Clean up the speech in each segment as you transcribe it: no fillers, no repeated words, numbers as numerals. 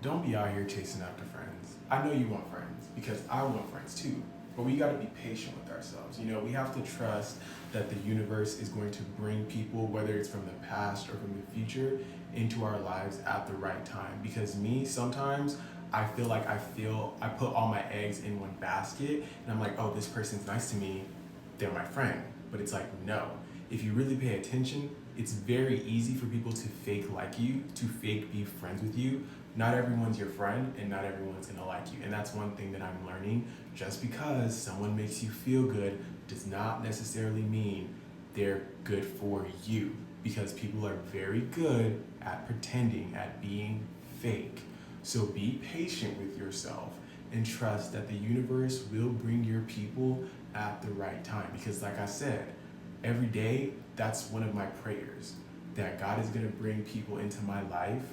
Don't be out here chasing after friends. I know you want friends because I want friends too. But we got to be patient with ourselves. We have to trust that the universe is going to bring people, whether it's from the past or from the future, into our lives at the right time. Because me, sometimes I feel like I put all my eggs in one basket and I'm like, oh, this person's nice to me, they're my friend. But it's like, no. If you really pay attention, it's very easy for people to fake like you, to fake be friends with you. Not everyone's your friend and not everyone's gonna like you. And that's one thing that I'm learning. Just because someone makes you feel good does not necessarily mean they're good for you. Because people are very good at pretending, at being fake. So be patient with yourself and trust that the universe will bring your people at the right time. Because, like I said, every day, that's one of my prayers that God is going to bring people into my life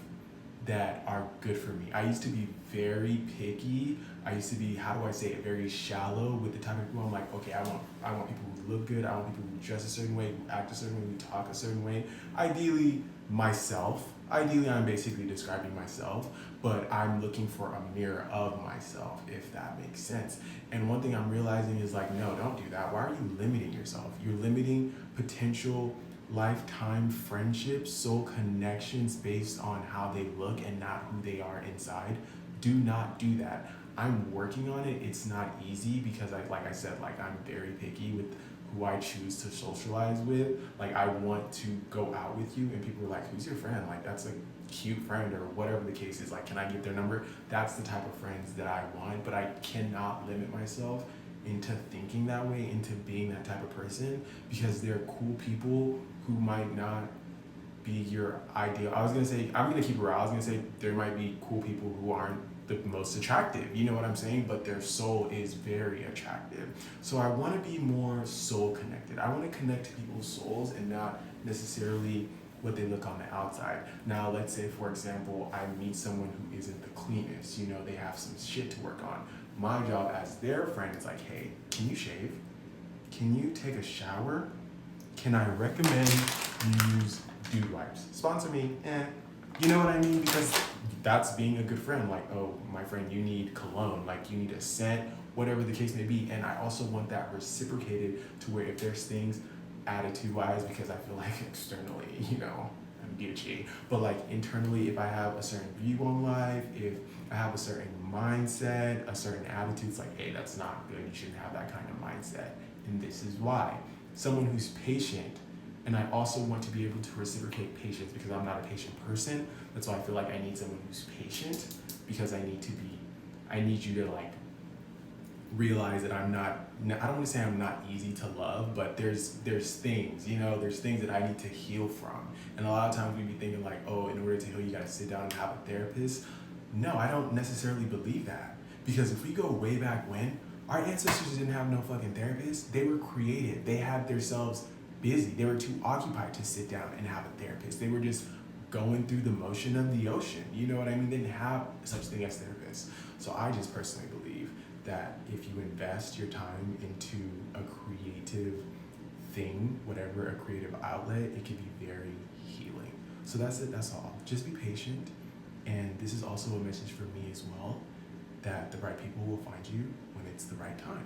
that are good for me. I used to be very picky. I used to be, how do I say it, very shallow with the type of people. I'm like, okay, I want people who look good. I want people who dress a certain way, who act a certain way, who talk a certain way. Ideally, myself. Ideally, I'm basically describing myself, but I'm looking for a mirror of myself, if that makes sense. And one thing I'm realizing is like, no, don't do that. Why are you limiting yourself? You're limiting potential lifetime friendships, soul connections based on how they look and not who they are inside. Do not do that. I'm working on it. It's not easy because like I said, like I'm very picky with who I choose to socialize with. Like I want to go out with you and people are like, who's your friend? Like that's a cute friend or whatever the case is. Like, can I get their number? That's the type of friends that I want, but I cannot limit myself into thinking that way, into being that type of person, because they're cool people who might not be your ideal. I'm gonna keep it real. I was gonna say there might be cool people who aren't the most attractive, you know what I'm saying? But their soul is very attractive. So I wanna be more soul connected. I wanna connect to people's souls and not necessarily what they look on the outside. Now, let's say, for example, I meet someone who isn't the cleanest, they have some shit to work on. My job as their friend is like, hey, can you shave? Can you take a shower? Can I recommend you use dude wipes? Sponsor me, You know what I mean? Because that's being a good friend. Like, oh, my friend, you need cologne. Like, you need a scent, whatever the case may be. And I also want that reciprocated to where if there's things attitude-wise, because I feel like externally, I'm Gucci. But like internally, if I have a certain view on life, if I have a certain mindset, a certain attitude, it's like, hey, that's not good. You shouldn't have that kind of mindset. And this is why. Someone who's patient, and I also want to be able to reciprocate patience because I'm not a patient person. That's why I feel like I need someone who's patient because I need you to like realize that I don't want to say I'm not easy to love, but there's things, there's things that I need to heal from. And a lot of times we be thinking like, oh, in order to heal, you got to sit down and have a therapist. No, I don't necessarily believe that. Because if we go way back when, our ancestors didn't have no fucking therapists. They were creative. They had themselves busy. They were too occupied to sit down and have a therapist. They were just going through the motion of the ocean. You know what I mean? They didn't have such thing as therapists. So I just personally believe that if you invest your time into a creative thing, whatever a creative outlet, it can be very healing. So that's it, that's all. Just be patient. And this is also a message for me as well, that the right people will find you when it's the right time.